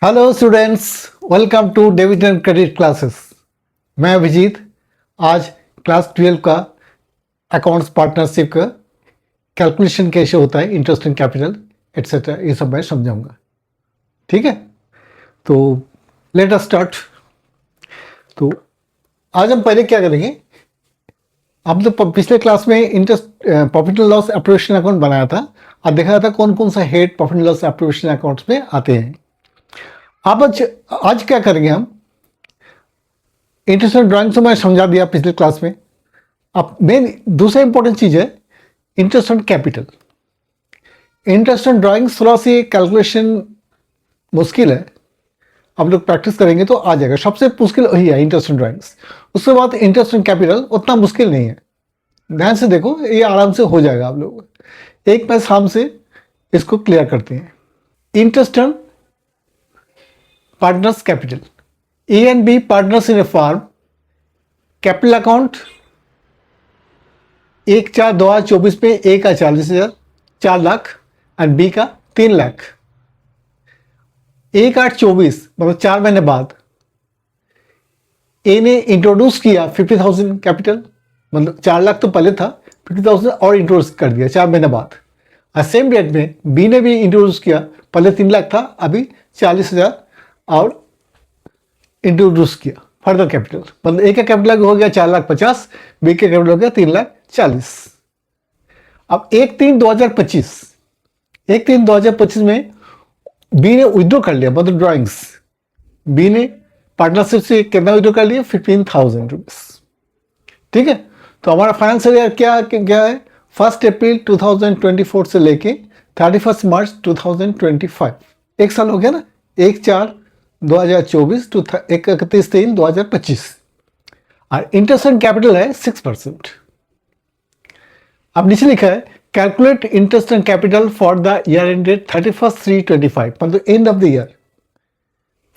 Hello students, welcome to debit and credit classes. मैं अभिजीत आज class 12 का अकाउंट्स पार्टनरशिप का कैलकुलेशन कैसे होता है, इंटरेस्ट इन कैपिटल एटसेट्रा, ये सब मैं समझाऊंगा। ठीक है, तो लेट अस स्टार्ट। तो आज हम पहले क्या करेंगे, हम तो पिछले क्लास में interest profit and loss appropriation account बनाया था और देखा था कौन कौन सा head profit and loss appropriation accounts में आते हैं। अब आज क्या करेंगे, हम इंटरेस्ट ड्राइंग से मैं समझा दिया पिछले क्लास में। अब मेन दूसरा इंपॉर्टेंट चीज है interest on capital. Interest on drawing थोड़ा सी कैलकुलेशन मुश्किल है, आप लोग प्रैक्टिस करेंगे तो आ जाएगा। सबसे मुश्किल वही है इंटरेस्ट ऑन ड्राइंग्स। उसके बाद इंटरेस्ट ऑन कैपिटल उतना मुश्किल नहीं है, ध्यान से देखो, ये आराम से हो जाएगा। आप लोग एक मैं शाम से इसको क्लियर करते हैं। Interest on partners capital, A and B partners in a firm, capital account 1/4/2024 में A का 40,000 4 लाख एंड B का 3 लाख। 1/8/24 मतलब 4 महीने बाद A ने इंट्रोड्यूस किया 50,000 कैपिटल, मतलब 4 लाख तो पहले था, 50,000 और इंट्रोड्यूस कर दिया 4 महीने बाद। और सेम डेट में B ने भी इंट्रोड्यूस किया, पहले 3 लाख था, अभी 40,000 और इंट्रोड्यूस किया फर्दर कैपिटल। मतलब ए का कैपिटल हो गया 4,50,000, बी का कैपिटल हो गया 3,40,000। अब 1/3/2025 में बी ने विड्रॉ कर लिया, मतलब ड्राइंग्स। बी ने पार्टनरशिप से कितना विड्रॉ कर लिया, 15,000 रुपीज। ठीक है, तो हमारा फाइनेंशियल ईयर क्या है, 1 अप्रैल 2024 से लेके 31 मार्च 2025, एक साल हो गया ना, 1/4/2024 टू 31/3/2025। और इंटरेस्ट ऑन कैपिटल है 6%। अब नीचे लिखा है calculate interest on capital for the year ended 31/3/25, मतलब end of the year.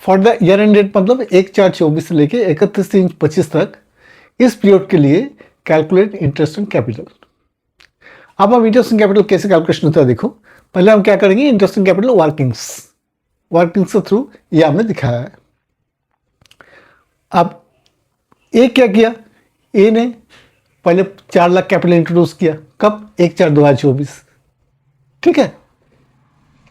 For the year ended मतलब 1/4/24 से लेके 31/3/25 तक, इस पीरियड के लिए कैलकुलेट इंटरेस्ट ऑन कैपिटल। अब हम इंटरेस्ट ऑन कैपिटल कैसे कैलकुलेशन होता है देखो। पहले हम क्या करेंगे, इंटरेस्ट ऑन कैपिटल वर्किंग्स के थ्रू ये हमने दिखाया है। अब ए क्या किया, ए ने पहले 4 लाख कैपिटल इंट्रोड्यूस किया, कब, 1/4/2024। ठीक है,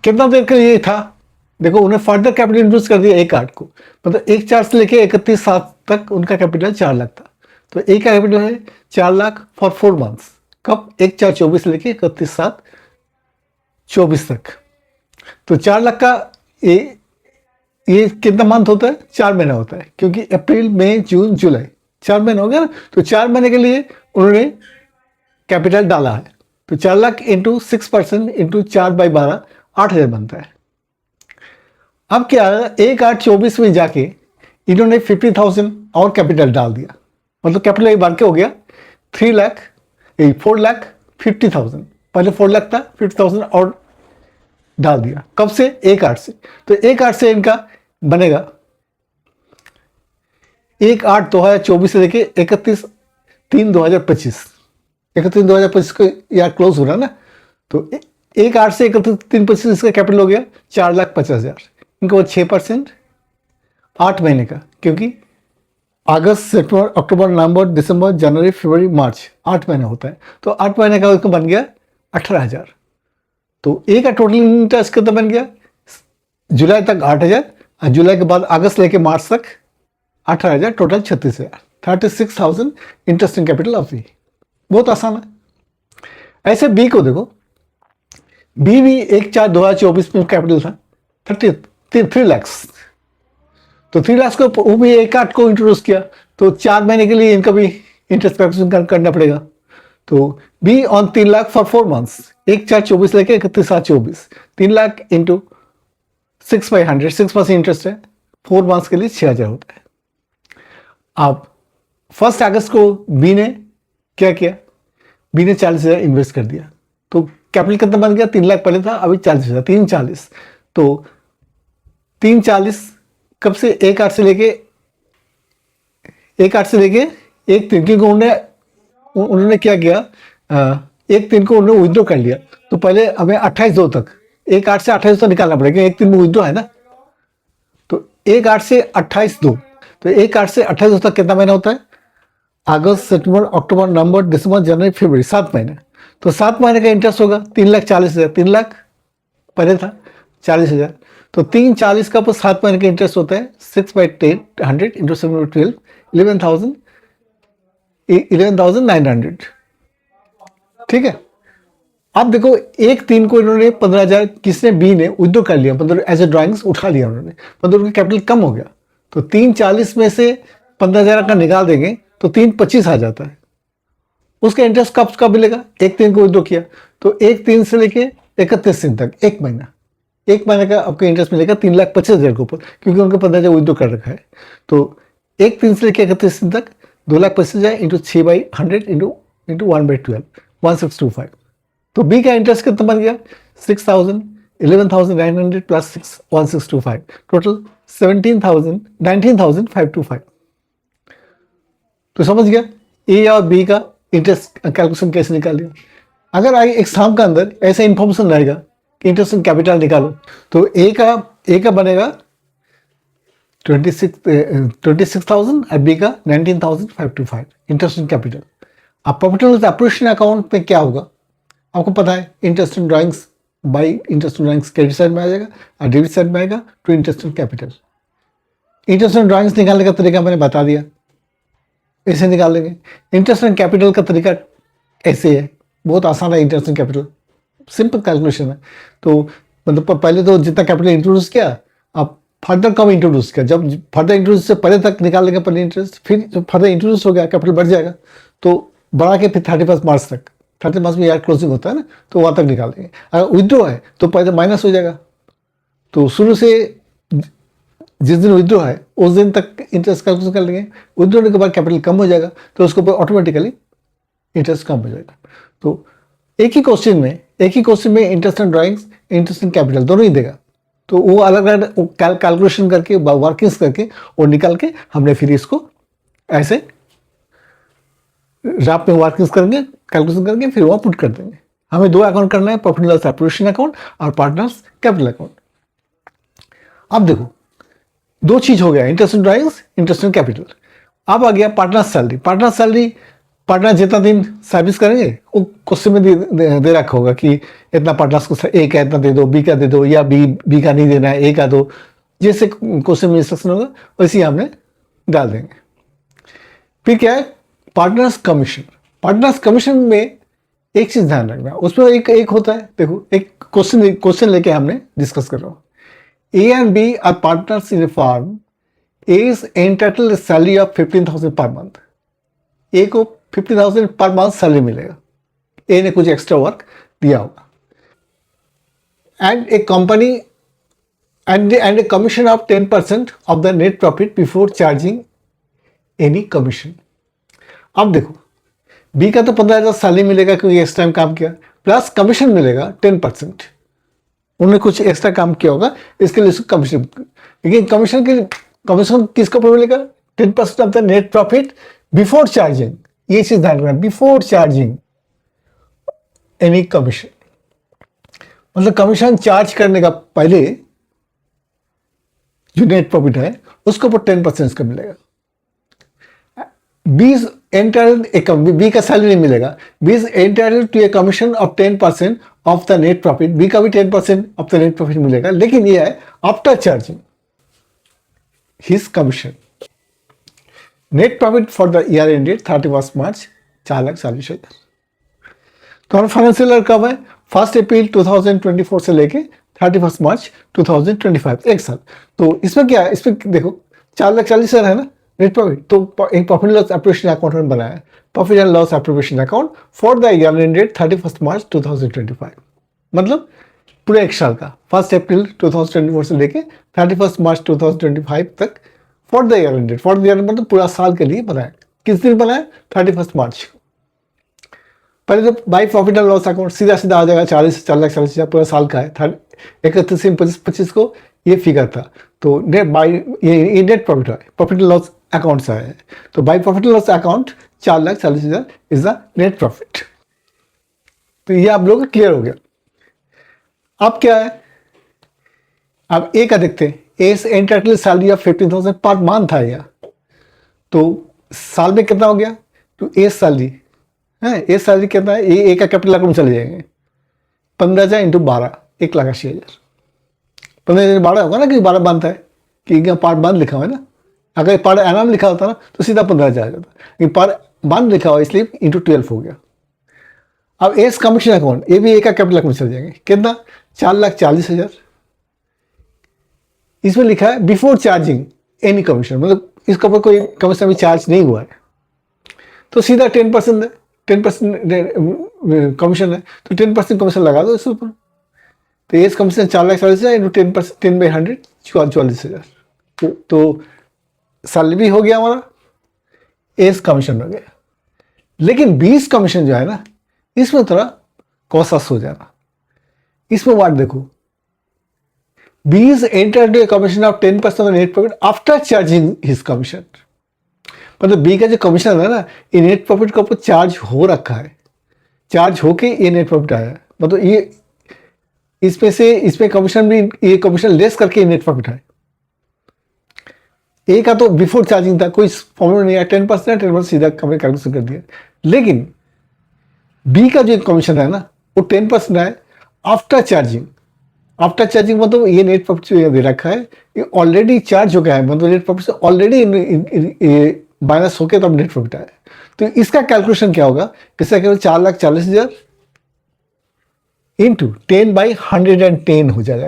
कितना देर के लिए था, देखो उन्हें फर्दर कैपिटल इंट्रोड्यूस कर दिया 1/8 को, मतलब 1/4 से लेके 31/7 तक उनका कैपिटल 4 लाख था। तो ए का कैपिटल है 4 लाख फॉर 4 मंथ्स, कब, 1/4/24 से लेके 31/7/24 तक। तो 4 लाख का ये कितना मंथ होता है, 4 महीना होता है, क्योंकि अप्रैल मई जून जुलाई 4 महीने हो गया ना। तो 4 महीने के लिए उन्होंने कैपिटल डाला है, तो 4 लाख इंटू 6% इंटू 4/12 8,000 बनता है। अब क्या है, 1/8/24 में जाके इन्होंने 50,000 और कैपिटल डाल दिया, मतलब कैपिटल एक बार के हो गया 4,50,000। पहले 4 लाख था, 50,000 और डाल दिया, कब से, 1/8 से। तो 1/8 से इनका बनेगा 1/8/2024 से लेके 31/3/2025। 31/3/2025 को यार क्लोज हो रहा ना, तो 1/8 से 31/3/25 इसका कैपिटल हो गया 4,50,000। इनका वो 6% 8 महीने का, क्योंकि अगस्त सितंबर अक्टूबर नवंबर दिसंबर जनवरी फरवरी मार्च 8 महीने होता है, तो 8 महीने का उसका बन गया 18,000। तो ए का टोटल इंटरेस्ट कितना बन गया, जुलाई तक 8,000, और जुलाई के बाद अगस्त लेके मार्च तक 18,000, total 36,000, 36,000 interest in capital of B. बहुत आसान है। ऐसे बी को देखो, बी भी 1/4/2024 में कैपिटल था 3 लाख, तो 3 लाख को वो भी 1/8 को इंट्रोड्यूस किया, तो 4 महीने के लिए इनका भी इंटरेस्ट कैलकुलेशन करना पड़ेगा। तो be on 3 lakh for 4 months, 1/4/24 लेके 31/7/24, 3 लाख इंटू 6/100, 6% इंटरेस्ट है, 4 मंथ्स के लिए 6,000 होता है। अब 1 अगस्त को बी ने क्या किया, बी ने 40,000 इन्वेस्ट कर दिया, तो कैपिटल कितना बन गया, 3 लाख पहले था, अभी 40,000, 340। तो 340 कब से, 1/8 से लेके 1/3, क्योंकि उन्होंने क्या किया, 1/3 को उन्होंने विड्रॉ कर लिया, तो पहले हमें 28/2 तक 1/8 से 28 तक निकालना पड़ेगा, 1/3 में विड्रॉ है ना, एक 8 से 28/2, तो एक 8 से 28/2 तक कितना महीना होता है? अगस्त, सितंबर, अक्टूबर, नवंबर, दिसंबर, जनवरी, फरवरी, 7 महीने। तो 7 महीने का इंटरेस्ट होगा 3,40,000। 3,00,000 पहले था 40,000, तो 3,40 का पर 7 महीने का इंटरेस्ट होता है 6/10 इंटू 7/12, 11,000, 11,900। ठीक है। अब देखो 1/3 को इन्होंने 15,000, किसने, बी ने विड्रॉ कर लिया, मतलब एज ए ड्राइंग्स उठा लिया उन्होंने, मतलब उनका कैपिटल कम हो गया। तो 3,40 में से 15,000 का निकाल देंगे तो 3,25 आ जाता है। उसका इंटरेस्ट कब कब मिलेगा? 1/3 को विड्रॉ किया तो 1/3 से लेके 31 दिन तक, एक महीना, एक महीने का आपको इंटरेस्ट मिलेगा 3,25,000 के ऊपर, क्योंकि उनके 15,000 विड्रॉ कर रखा है। तो 1/3 से लेके 31 दिन तक 2,25,000 इंटू 6/100 इंटू 1/12, 1625। तो बी का इंटरेस्ट कितना बन गया? 6,000, 11,900 प्लस 1625, टोटल 17,000, 19,525। तो समझ गया ए और बी का इंटरेस्ट कैलकुलेशन कैसे निकाल लिया। अगर आगे एग्जाम का अंदर ऐसा इंफॉर्मेशन रहेगा कि इंटरेस्ट इन कैपिटल निकालो, तो ए का बनेगा 26,000 और बी का 19,525 इंटरेस्ट इन कैपिटल। अब profit and loss appropriation account में क्या होगा आपको पता है, interest in drawings by interest in drawings credit side में आ जाएगा और डेबिट साइड में आएगा to interest in capital. Interest in drawings निकालने का तरीका मैंने बता दिया, ऐसे निकाल लेंगे। इंटरेस्ट इन कैपिटल का तरीका ऐसे है, बहुत आसान है। Interest in capital simple calculation है। तो मतलब पहले तो जितना कैपिटल इंट्रोड्यूस किया, अब फर्दर कम इंट्रोड्यूस किया, जब फर्दर इंट्रोड्यूस से पहले तक निकाल लेंगे पहले इंटरेस्ट, फिर जब फर्दर इंट्रोड्यूस हो गया कैपिटल बढ़ जाएगा, तो बढ़ा के फिर 31 मार्च तक, 30 मार्च में यार क्लोजिंग होता है ना, तो वहाँ तक निकाल देंगे। अगर विड्रॉ है तो पहले माइनस हो जाएगा, तो शुरू से जिस दिन विड्रॉ है उस दिन तक इंटरेस्ट कैलकुलेशन कर लेंगे। विड्रॉ होने के बाद कैपिटल कम हो जाएगा तो उसके ऊपर ऑटोमेटिकली इंटरेस्ट कम हो जाएगा। तो एक ही क्वेश्चन में interest in drawings, interest in capital दोनों ही देगा। तो वो अलग अलग कैलकुलेशन करके, वर्किंग्स करके और निकाल के हमने फिर इसको ऐसे राप में वर्किंग्स करेंगे, कैलकुलेशन करके फिर वहाँ पुट कर देंगे। हमें 2 अकाउंट करना है, profit and loss appropriation account और पार्टनर्स कैपिटल अकाउंट। अब देखो 2 चीज हो गया, interest in drawings, interest in capital. अब आ गया पार्टनर सैलरी। पार्टनर जितना दिन सर्विस करेंगे वो क्वेश्चन में दे रखा होगा कि इतना पार्टनर्स को ए का इतना दे दो, बी का दे दो, या बी का नहीं देना है, ए का दो। जैसे क्वेश्चन में इंस्ट्रक्शन होगा वैसे ही हमने डाल देंगे। फिर क्या है पार्टनर्स कमीशन। पार्टनर्स कमीशन में एक चीज ध्यान रखना, उसमें एक होता है, देखो एक क्वेश्चन लेके हमने डिस्कस कर रहा हूँ। A and B are partners in a firm, A is entitled salary of 15,000 per month. ए को 50,000 पर मंथ सैलरी मिलेगा, ए ने कुछ एक्स्ट्रा वर्क दिया होगा। And A company and A commission of 10% of the net profit before charging any commission. अब देखो B का तो 15,000 सैलरी मिलेगा क्योंकि इस टाइम काम किया, प्लस कमीशन मिलेगा 10%। उन्होंने कुछ एक्स्ट्रा काम किया होगा इसके लिए कमीशन। लेकिन कमीशन किसको ऊपर मिलेगा? 10% of the net profit before charging. ये चीज ध्यान रखना, बिफोर चार्जिंग एनी कमीशन, मतलब कमीशन चार्ज करने का पहले जो नेट प्रॉफिट है उसके ऊपर 10% इसका मिलेगा। बी का सैलरी नहीं मिलेगा, B is entitled to a commission of 10% of the net profit. B का भी 10% ऑफ द नेट प्रॉफिट मिलेगा, लेकिन ये है after charging his commission. Net profit for the year ended 31 मार्च 4,40,000। तो हमारा फाइनेंशियल ईयर कब है? 1 अप्रैल 2024 से लेके 31 मार्च 2025, एक साल। तो इसमें क्या है, इसमें देखो 4,40,000 है ना नेट प्रॉफिट, तो एक profit and loss appropriation account में बनाया है, profit and loss appropriation account for the year ended 31 मार्च 2025, मतलब पूरे एक साल का 1 अप्रैल 2024 से लेके 31 मार्च 2025 तक for the year ended. For the year मतलब पूरा साल के लिए बनाया। किस दिन बनाया? 31 मार्च। पहले तो by profit and loss account सीधा आ जाएगा 4,40,000 पूरा साल का है। 31 से 25 को ये फिगर था, तो ये नेट प्रॉफिट है, प्रॉफिट एंड लॉस अकाउंट से है। तो by profit and loss account 4,40,000 is the net profit. तो ये आप लोग क्लियर हो गया। अब क्या है, अब ए का देखते हैं। S entitle salary of 15,000 per month था यह, तो साल में कितना हो गया, तो एस सैलरी है, एस सैलरी कितना है, ए का कैपिटल अकाउंट चले जाएंगे 15,000 इंटू 12, 1,80,000। 15,000 12 होगा ना, कि 12 मंथ है, कि यहाँ पर मंथ लिखा हुआ है ना, अगर पर एनम लिखा होता ना तो सीधा 15,000 आ जाता, लेकिन पर मंथ लिखा हुआ इसलिए इंटू 12 हो गया। अब एस कमीशन अकाउंट, ये भी ए का कैपिटल अकाउंट चल जाएंगे, कितना 4,40,000। इसमें लिखा है बिफोर चार्जिंग एनी कमीशन, मतलब इसके ऊपर कोई कमीशन अभी चार्ज नहीं हुआ है, तो सीधा 10% है, 10% कमीशन है, तो 10% कमीशन लगा दो इसके ऊपर। तो एस कमीशन 4,40,000 इंटू 10%, 10/100 44,000। तो सैलरी भी हो गया हमारा, एस कमीशन हो गया। लेकिन 20 कमीशन जो है ना, इसमें थोड़ा कॉस्ट हो जाना। इसमें वाट देखो, 20 enter a commission of 10% of net profit after charging his commission. मतलब बी का जो कमीशन है ना, ये नेट प्रॉफिट के ऊपर चार्ज हो रखा है, चार्ज होके ये नेट प्रॉफिट आया है, मतलब ये इसमें से इसमें कमीशन भी, ये कमीशन लेस करके ये नेट प्रॉफिट है। ए का तो बिफोर चार्जिंग था, कोई फॉर्मूला नहीं है, 10% सीधा कैलकुलेशन कर दिया। लेकिन बी का जो कमीशन है ना, वो 10% है आफ्टर चार्जिंग। आफ्टर चार्जिंग मतलब ये नेट प्रॉफिट जो दे रखा है, ये ऑलरेडी चार्ज हो गया है, मतलब नेट प्रॉफिट से ऑलरेडी माइनस होके तब नेट प्रॉफिट आया। तो इसका कैलकुलेशन क्या होगा, इसका केवल 4,40,000 इंटू 10/110 हो जाएगा,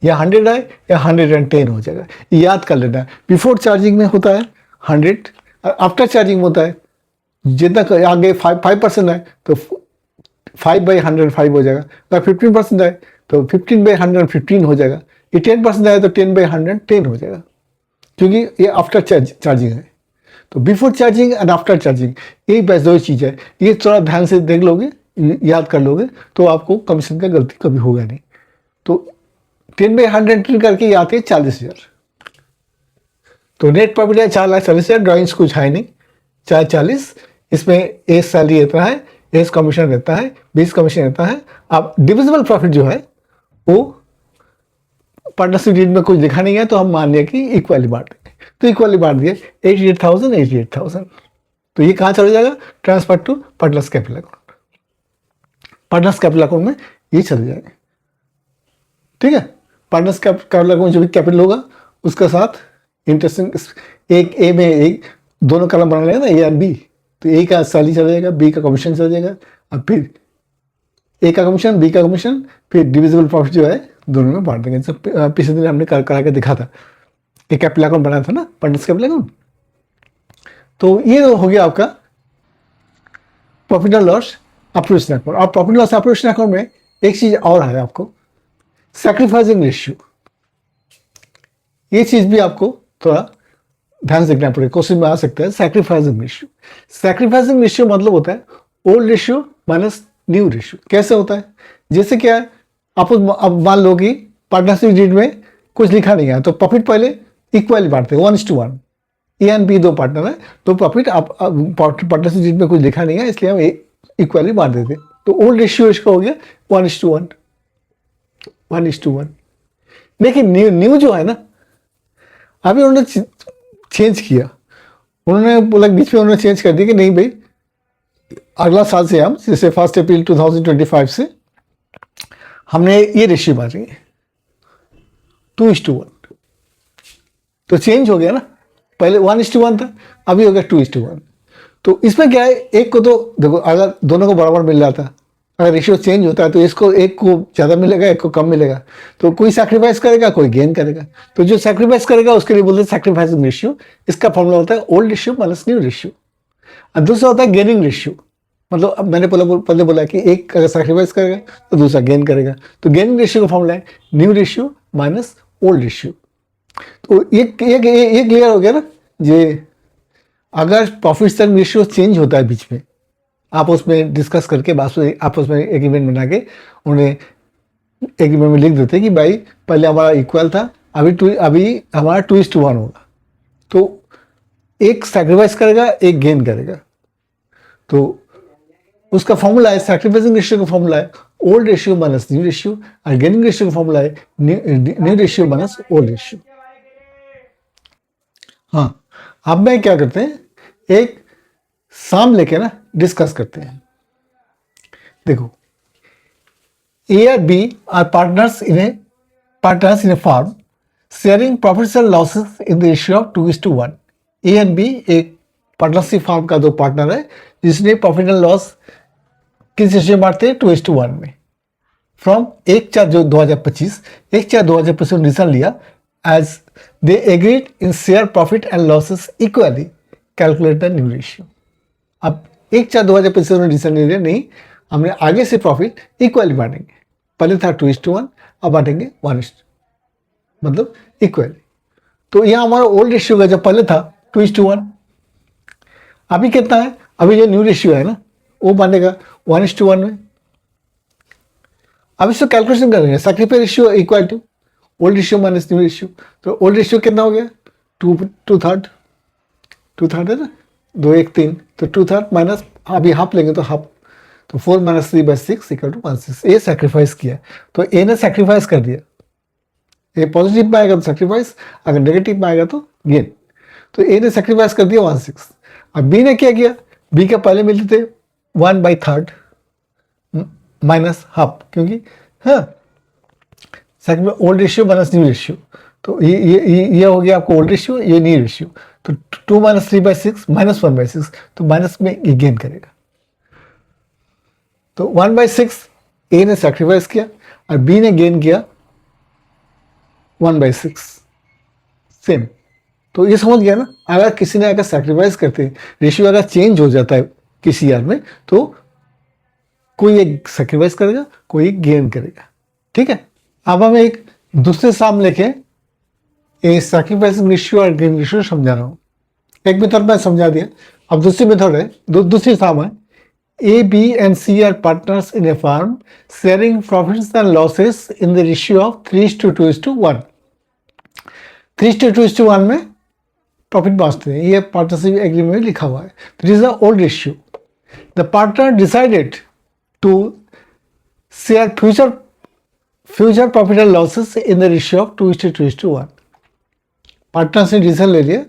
या 100 है या 110 हो जाएगा, याद कर लेना। बिफोर चार्जिंग में होता है 100, आफ्टर चार्जिंग में होता है जितना आगे 5% है तो 5/105 हो जाएगा, अगर 15% है तो 15/115 हो जाएगा, ये 10% है तो 10/110 हो जाएगा, क्योंकि ये आफ्टर चार्जिंग है। तो before charging and after charging, यही बस दो चीज़ है, ये थोड़ा ध्यान से देख लोगे, याद कर लोगे तो आपको कमीशन का गलती कभी होगा नहीं। तो 10/110 करके ये आते हैं 40,000। तो नेट प्रॉफिट है 4,40,000, ड्राइंग्स कुछ है नहीं, 440, इसमें एस सैलरी रहता है, एस कमीशन रहता है, 20 कमीशन रहता है। अब डिविजिबल प्रॉफिट जो है वो पार्टनरशिप डीड में कुछ लिखा नहीं है, तो हम मान लिया कि इक्वली बांट देंगे, तो इक्वली बांट दिए 88,000 88,000। तो ये कहाँ चला जाएगा, transfer to partners capital account. Partners capital account में ये चले जाएंगे, ठीक है। पार्टनर्स कैपिटल अकाउंट जो भी कैपिटल होगा उसका साथ इंटरेस्टिंग, एक ए में एक दोनों कलम बना लेगा ना, ए एंड बी, तो ए का सैलरी चला जाएगा, बी का कमीशन चला जाएगा, और फिर ए का कमीशन, बी का कमीशन, फिर डिविजिबल प्रॉफिट जो है दोनों में बांट देंगे। पिछले दिन हमने करा के दिखा था, एक कैपिटल अकाउंट बनाया था ना, पार्टनर्स कैपिटल अकाउंट। तो ये हो गया आपका profit and loss operation account. और प्रॉफिट लॉस ऑपरेशन अकाउंट में एक चीज और है आपको, सैक्रिफाइसिंग रेशियो। ये चीज भी आपको थोड़ा ध्यान से देखना पड़ेगा, क्वेश्चन में आ सकता है। सैक्रिफाइसिंग रेशियो, सैक्रिफाइसिंग रेशियो मतलब होता है old ratio minus new ratio. कैसे होता है, जैसे क्या है, आप अब मान लो कि पार्टनरशिप डीड में कुछ लिखा नहीं है, तो प्रॉफिट पहले इक्वली बांटते हैं 1:1, ए एंड बी दो पार्टनर है, तो प्रॉफिट आप पार्टनरशिप डीड में कुछ लिखा नहीं है इसलिए हम इक्वली बांट देते। तो ओल्ड रेशियो इसका हो गया 1:1, 1:1। लेकिन न्यू जो है ना, अभी उन्होंने चेंज किया, उन्होंने बोला बीच में उन्होंने चेंज कर दिया कि नहीं भाई, अगला साल से हम जैसे 1 अप्रैल 2025 से हमने ये रेशियो बांटेंगे 2:1। तो चेंज हो गया ना, पहले 1:1 था, अभी हो गया 2:1। तो इसमें क्या है, एक को तो देखो अगर दोनों को बराबर मिल रहा था, अगर रेशियो चेंज होता है तो इसको एक को ज़्यादा मिलेगा, एक को कम मिलेगा, तो कोई सैक्रिफाइस करेगा, कोई गेन करेगा। तो जो सैक्रिफाइस करेगा उसके लिए बोलते हैं सैक्रिफाइसिंग रेशियो। इसका फॉर्मूला होता है old ratio minus new ratio. और दूसरा होता है गेनिंग रेशियो, मतलब अब मैंने पहले बोला कि एक अगर सैक्रिफाइस करेगा तो दूसरा गेन करेगा, तो गेनिंग रेशियो का फॉर्मूला है new ratio minus old ratio. तो ये क्लियर हो गया ना। ये अगर प्रॉफिट शेयरिंग रेशियो चेंज होता है बीच में, आप उसमें डिस्कस करके आप उसमें एग्रीमेंट बना के उन्हें एग्रीमेंट में लिख देते कि भाई पहले हमारा इक्वल था, अभी हमारा 2:1 होगा, तो एक सैक्रिफाइस करेगा, एक गेन करेगा। तो उसका फॉर्मूला है, सैक्रिफाइसिंग रेशियो का फॉर्मूला है old ratio minus new ratio, और गेनिंग रेशियो का फॉर्मूला है new ratio minus old ratio. हाँ, अब मैं क्या करते हैं, एक साम लेके ना डिस्कस करते हैं। देखो, ए और B are partners in a firm sharing profits and losses in the ratio of 2:1। A and B एक पार्टनरशिप फार्म का दो पार्टनर है जिसने प्रॉफिट एंड लॉस किस रेशियो में बांटते हैं, 2:1 में। फ्रॉम 1/4/2025, 1/4/2025 में डिसीजन लिया as they agreed in share profit and losses equally, calculate the new ratio. अब 1/4/2025 में डिसीजन ले लिया, नहीं हमने आगे से प्रॉफिट इक्वली बांटेंगे। पहले था 2:1, अब बांटेंगे 1, मतलब इक्वली। तो यहाँ हमारा ओल्ड रेशियो का जब पहले था 2:1, अभी कितना है, अभी जो न्यू रेशियो है ना वो बनेगा 1:1 में। अब इसको कैलकुलेशन करेंगे, sacrifice ratio equal to old ratio minus new ratio. तो ओल्ड रेशियो कितना हो गया, 2/3 है ना, 2/1/3, तो 2/3 माइनस अभी हाफ लेंगे तो हाफ, तो 4 - 3/6 इक्वल टू 1/6। ये सैक्रिफाइस किया, तो ए ने सैक्रिफाइस कर दिया। ए पॉजिटिव में आएगा तो सैक्रिफाइस, अगर नेगेटिव में आएगा तो गेन। तो ए ने सैक्रिफाइस कर दिया 1/6। अब बी ने क्या किया, बी के पहले मिलते थे 1/3 माइनस हाफ, क्योंकि हाँ old ratio minus new ratio, तो ये हो गया आपको ओल्ड रेशियो, ये न्यू रेशियो। तो 2 - 3/6 माइनस 1/6, तो माइनस में ये गेन करेगा। तो 1/6 ए ने सैक्रिफाइस किया और बी ने गेन किया 1/6 सेम। तो ये समझ गया ना, अगर किसी ने अगर सैक्रिफाइस करते रेशियो अगर चेंज हो जाता है किसी ईयर में, तो कोई एक सैक्रिफाइस करेगा, कोई एक गेन करेगा। ठीक है, अब हम एक दूसरे साम लेके सैक्रिफाइसिंग रेशियो और गेन रेशियो समझा रहा हूँ। एक मेथड मैं समझा दिया, अब दूसरी मेथड है, दूसरी साम है। A, B and C are partners in a farm sharing profits and losses in the ratio of 3:2:1। 3:2:1 में प्रॉफिट बांटते हैं, ये पार्टनरशिप एग्रीमेंट में लिखा हुआ है। This is the old ratio. The partner decided to share future profit and losses in the ratio of 2:1। Partner से decision ले लिया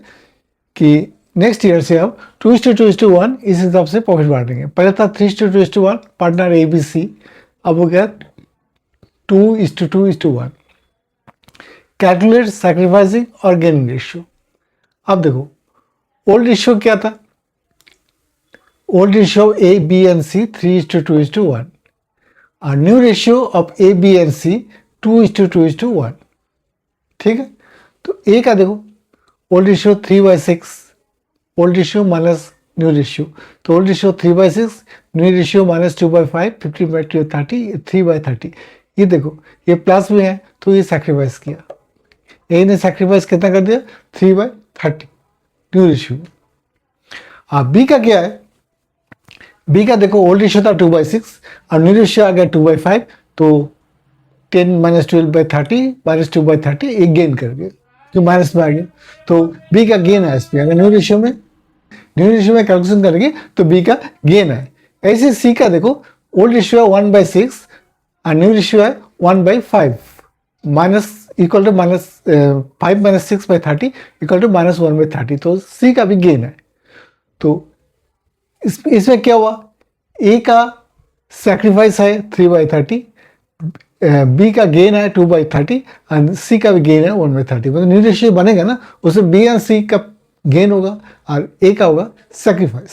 कि नेक्स्ट ईयर से अब 2:1 इस हिसाब से प्रॉफिट बांटेंगे। पहले था 3:2:1, पार्टनर ए बी सी, अब हो गया 2:2:1। कैलकुलेट सैक्रिफाइसिंग और गेनिंग रेशियो। अब देखो ओल्ड रेशियो क्या था, old ratio A B and C 3:2:1 और new ratio of A B and C 2:2:1। ठीक है, तो ए का देखो old ratio 3/6, old ratio minus new ratio, तो old ratio 3/6, new ratio minus 2/5, 50/30, 3/30। ये देखो ये प्लस में है तो ये सैक्रिफाइस किया, ए ने सैक्रिफाइस कितना कर दिया, 3/30 न्यू रेशियो। अब बी का क्या है, बी का देखो ओल्ड रेशियो था 2/6 और न्यू रेशियो आ गया 2/5, तो 10 - 12/30 माइनस 2/30 एक गेन कर गया जो माइनस में आ गया, तो बी का गेन है इसमें। अगर न्यू रेशियो में कैलकुलेशन करेंगे तो बी का गेन है। ऐसे सी का देखो ओल्ड रेशियो है 1/6 और न्यू रेशियो है 1/5 minus equal to minus 5 - 6/30 equal to -1/30, तो सी का भी गेन है। तो इसमें क्या हुआ, ए का सैक्रिफाइस है 3/30, बी का गेन है 2/30 और सी का भी गेन है 1/30। मतलब न्यू रेशियो बनेगा ना, उसमें बी और सी का गेन होगा और ए का होगा सैक्रिफाइस।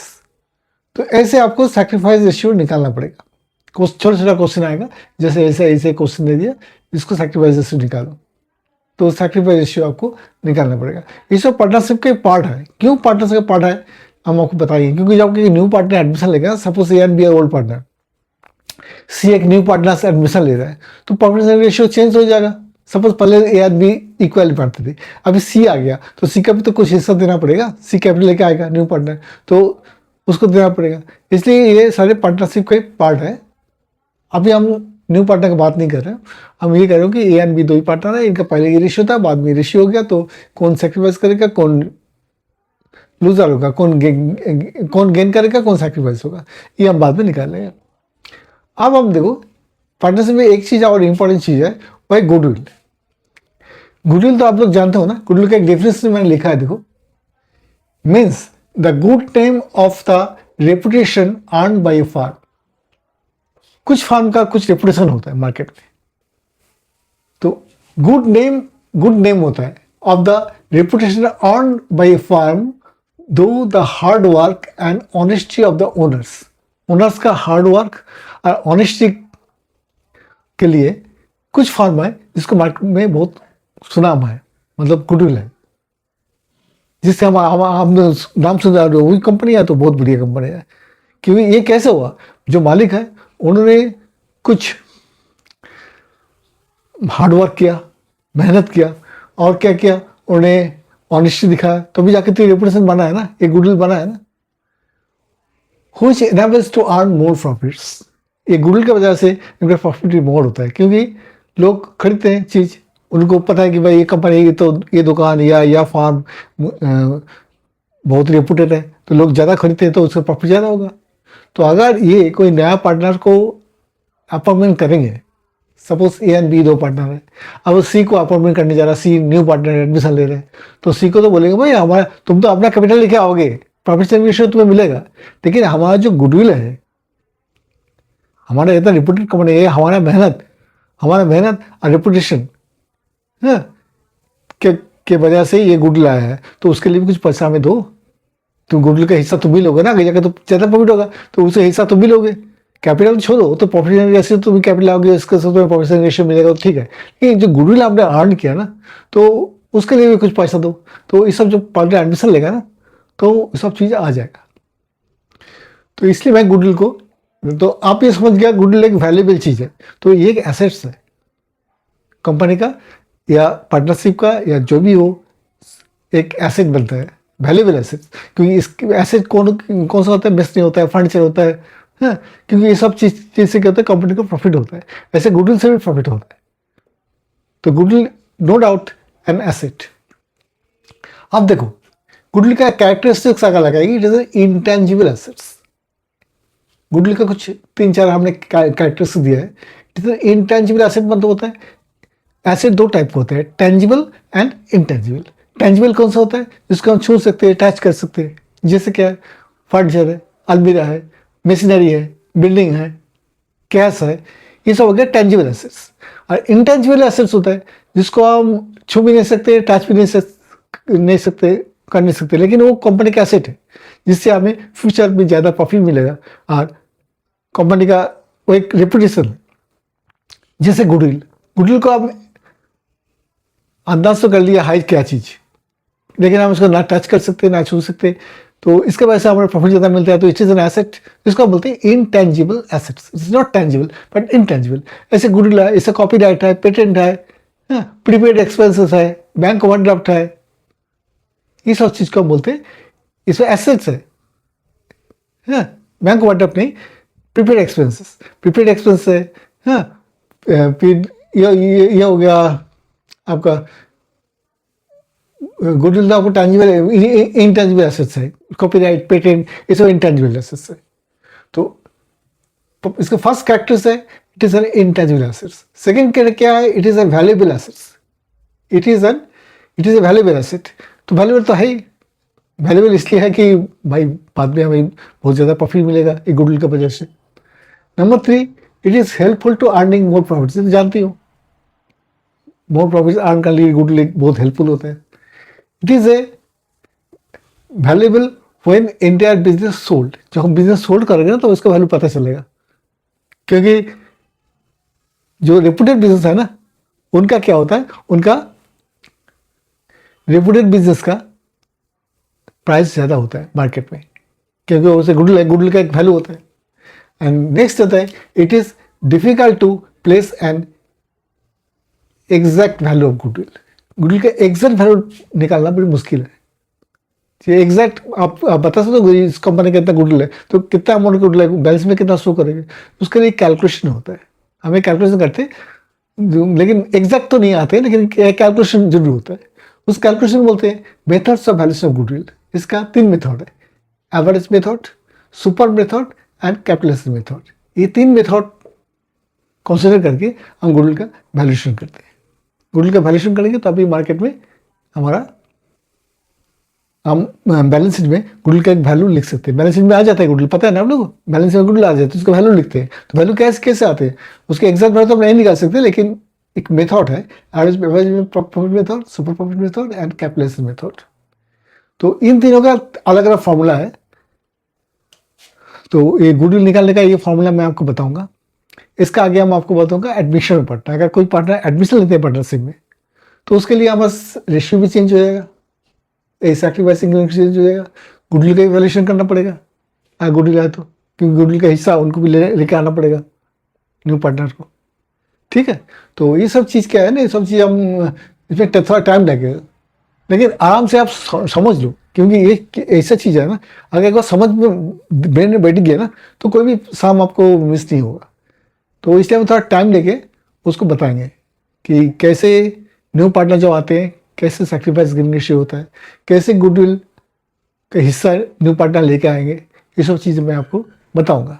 तो ऐसे आपको सैक्रिफाइस रेशियो निकालना पड़ेगा। छोटा छोटा क्वेश्चन आएगा, जैसे ऐसे क्वेश्चन दे दिया, इसको सैक्रिफाइस रेशियो निकालो, तो सैक्रिफाइस रेशियो आपको निकालना पड़ेगा। ये सब पार्टनरशिप के पार्ट है। क्यों पार्टनरशिप का पार्ट है हम आपको बताइए, क्योंकि जब न्यू पार्टनर एडमिशन लेगा, suppose A and B old partner, C एक न्यू पार्टनर से एडमिशन ले रहा है, तो पार्टनरशिप रेशियो चेंज हो जाएगा। सपोज पहले ए एंड बी इक्वल पढ़ते थे, अभी सी आ गया तो सी का भी तो कुछ हिस्सा देना पड़ेगा, सी कैपिटल लेके आएगा न्यू पार्टनर, तो उसको देना पड़ेगा। इसलिए ये सारे पार्टनरशिप का पार्ट है। अभी हम न्यू पार्टनर की बात नहीं कर रहे हैं, हम ये कह रहे हो कि ए एंड बी दो ही पार्टनर है, इनका पहले ये रेशियो था, बाद में रेशियो हो गया, तो कौन सेक्रीफाइस करेगा, कौन लूजर होगा, कौन गेन करेगा, कौन सेक्रीफाइस होगा, ये हम बाद में निकाल लेंगे। अब हम देखो पार्टनरशिप में एक चीज़ और इम्पोर्टेंट चीज़ है, वह गुडविल। गुडविल तो आप लोग जानते हो ना, गुडविल का एक डेफिनेशन मैंने लिखा है, देखो means the good name of the reputation earn by a firm. कुछ फार्म का कुछ रेपुटेशन होता है मार्केट में, तो गुड नेम होता है of the reputation earn by a firm through the hard work and honesty of the owners. Owners का हार्ड वर्क और ऑनेस्टी के लिए कुछ फार्म है जिसको मार्केट में बहुत सुनाम है, मतलब गुडविल है, जिससे हम नाम सुन रहे वही कंपनी है तो बहुत बढ़िया कंपनी है। क्योंकि ये कैसे हुआ, जो मालिक है उन्होंने कुछ हार्ड वर्क किया, मेहनत किया, और क्या किया, उन्होंने ऑनेस्टी दिखाया, तभी जाके तो रेपुटेशन बना है ना, एक गुडविल बना है ना। Which enables to earn more profits. ये गुडविल की वजह से इनका प्रॉफिट मोर होता है, क्योंकि लोग खरीदते हैं चीज़, उनको पता है कि भाई ये कंपनी तो ये दुकान या फार्म बहुत रेपुटेड है, तो लोग ज़्यादा खरीदते हैं तो उसका प्रॉफिट ज़्यादा होगा। तो अगर ये कोई नया पार्टनर को अपॉइंटमेंट करेंगे, सपोज ए एंड बी दो पार्टनर है, अब वो सी को अपॉइंटमेंट करने जा रहा है, सी न्यू पार्टनर एडमिशन ले रहे हैं, तो सी को तो बोलेंगे भाई हमारा तुम तो अपना कैपिटल लेके आओगे, प्रॉफिट शेयरिंग रेशियो तुम्हें मिलेगा, लेकिन हमारा जो गुडविल है, हमारा इतना रेपुटेड कंपनी है, हमारा मेहनत और रेपुटेशन के वजह से ये गुडविल आया है, तो उसके लिए भी कुछ पैसा हमें दो। तुम गुडविल का हिस्सा तुम भी लोगे ना, आगे जाकर तो ज़्यादा प्रॉफिट होगा, तो उससे हिस्सा तुम भी लोगे। कैपिटल छोड़ो, तो प्रॉफिट शेयरिंग रेशियो तुम कैपिटल आओगे, इसके साथ तुम्हें प्रॉफिट शेयरिंग रेशियो मिलेगा, तो ठीक है। लेकिन जो गुडविल आपने अर्न किया ना, तो उसके लिए भी कुछ पैसा दो। तो ये सब जो पार्टनर एडमिशन लेगा ना, तो सब चीज़ आ जाएगा। तो इसलिए मैं गुडविल को, तो आप ये समझ गया गुडविल एक वैल्यूएबल चीज़ है, तो ये एक एसेट्स है कंपनी का या पार्टनरशिप का या जो भी हो, एक एसेट बनता है, वैल्यूएबल एसेट। क्योंकि इस एसेट कौन सा होता है, बेस्ट नहीं होता है, फर्नीचर होता है, हाँ, क्योंकि ये सब चीज़ से क्या होता है, कंपनी को प्रॉफिट होता है, ऐसे गुडविल से भी प्रॉफिट होता है। तो goodwill no doubt an asset. अब देखो गुडविल का कैरेक्टरिस्टिक्स अगर लगाएगी, it is intangible assets. Goodwill का कुछ 3-4 हमने कैरेक्टरिस्टिक्स दिया है। इट इज इंटेंजिबल एसेट मतलब होता है, एसेट दो टाइप के होते हैं, टेंजिबल एंड इंटेंजिबल। टेंजिबल कौन सा होता है, जिसको हम छू सकते हैं, टच कर सकते हैं, जैसे क्या है, फर्नीचर है, अलमीरा है, मशीनरी है, बिल्डिंग है, कैश है, ये सब हो गया टेंजिबल एसेट्स। और इंटेंजिबल एसेट्स होता है जिसको हम छू भी नहीं सकते, टच भी नहीं सकते, कर नहीं सकते, लेकिन वो कंपनी का एसेट है जिससे हमें फ्यूचर में ज़्यादा प्रॉफिट मिलेगा और कंपनी का वो एक रेपुटेशन। जैसे गुडविल को आप अंदाज तो कर लिया हाई क्या चीज़, लेकिन हम इसको ना टच कर सकते, ना छू सकते, तो इसके वजह से हमें प्रॉफिट ज़्यादा मिलता है। तो इट इज़ एन एसेट, जिसको बोलते हैं intangible assets. It's not tangible but intangible. ऐसे गुडविल है, ऐसे कॉपीराइट है, पेटेंट है, प्रीपेड एक्सपेंसेस है, बैंक ओवरड्राफ्ट है, ये सब चीज़ को बोलते हैं, इसमें एसेट्स है। बैंक ओवरड्राफ्ट नहीं, प्रीपेड एक्सपेंस है। फिर ये हो गया आपका गुडविल, आपको टेंजिबल इंटेंजिबल एसेट्स है, कॉपीराइट, पेटेंट, ये सब इंटेंजिबल एसेट्स है। तो इसका फर्स्ट कैरेक्टर्स है, it is an intangible assets. Second क्या है, it is a valuable assets. It is a valuable asset. तो वैल्यूएबल तो है ही, वैल्यूएबल इसलिए है कि भाई बाद में हमें बहुत ज़्यादा प्रॉफिट मिलेगा एक गुडविल की वजह से। Number 3, it is helpful to earning more profits. तो जानती हो मोर प्रॉफिट्स अर्न करने के लिए गुडविल बहुत हेल्पफुल होता है। It is a valuable when entire business sold. जब हम बिजनेस सोल्ड करेंगे ना तो उसका वैल्यू पता चलेगा, क्योंकि जो रेपुटेड बिजनेस है ना, उनका क्या होता है, उनका रेपुटेड बिजनेस का प्राइस ज़्यादा होता है मार्केट में, क्योंकि उसे गुडविल का एक वैल्यू होता है। एंड नेक्स्ट होता है, it is difficult to place an exact value of goodwill का एग्जैक्ट वैल्यू निकालना बड़ी मुश्किल है। ये एग्जैक्ट आप बता सकते हो इस कंपनी का इतना गुडविल है, तो कितना अमाउंट गुडविल है, बैलेंस में कितना शो करेंगे, उसके लिए कैलकुलेशन होता है। हमें कैलकुलेशन करते हैं, लेकिन एग्जैक्ट तो नहीं आते, लेकिन कैलकुलेशन जरूर होता है। उस कैलकुलेशन बोलते हैं methods of valuation of goodwill. इसका 3 मेथड है, average method, super method and capitalisation method. ये 3 मेथड कंसिडर करके हम गुडविल का वैल्यूएशन करते हैं। गुडविल का वैल्यूएशन करेंगे तो अभी मार्केट में हमारा हम बैलेंस शीट में गुडविल का एक वैल्यू लिख सकते हैं। बैलेंस शीट में आ जाता है गुडविल, पता है ना आप लोग, बैलेंस शीट में गुडविल आ जाता है तो उसका वैल्यू लिखते हैं। तो वैल्यू कैसे कैसे आते हैं, उसके एग्जैक्ट वैल्यू तो हम नहीं निकाल सकते, लेकिन एक मेथड है, average profit method, super profit method and capitalisation method. तो इन तीनों का अलग अलग फॉर्मूला है। तो ये गुडविल निकालने का ये फॉर्मूला मैं आपको बताऊंगा। इसका आगे हम आपको बताऊंगा एडमिशन में पार्टनर, अगर कोई पार्टनर एडमिशन लेते हैं पार्टनरशिप में, तो उसके लिए हमारा रेशियो भी चेंज हो जाएगा, सैक्रिफाइसिंग चेंज हो जाएगा, गुडविल का वैल्यूएशन करना पड़ेगा अगर गुडविल है तो, क्योंकि गुडविल का हिस्सा उनको भी लेके आना पड़ेगा न्यू पार्टनर को। ठीक है, तो ये सब चीज़ क्या है ना, ये सब चीज़ हम इसमें थोड़ा टाइम लगेगा, लेकिन आराम से आप समझ लो, क्योंकि ये ऐसा चीज़ है ना, अगर एक बार समझ में ब्रेन में बैठ गया ना, तो कोई भी शाम आपको मिस नहीं होगा। तो इसलिए हम थोड़ा टाइम लेके उसको बताएंगे कि कैसे न्यू पार्टनर जो आते हैं कैसे सैक्रिफाइस गिविंग रेशियो होता है, कैसे गुडविल का हिस्सा न्यू पार्टनर लेके आएंगे, ये सब चीज़ें मैं आपको बताऊंगा।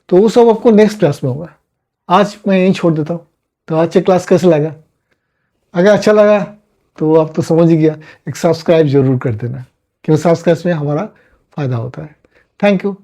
तो वो सब आपको नेक्स्ट क्लास में होगा। आज मैं यहीं छोड़ देता हूँ। तो आज से क्लास कैसे लगा, अगर अच्छा लगा तो आप तो समझ ही गया, एक सब्सक्राइब जरूर कर देना, क्योंकि सब्सक्राइब में हमारा फ़ायदा होता है। Thank you.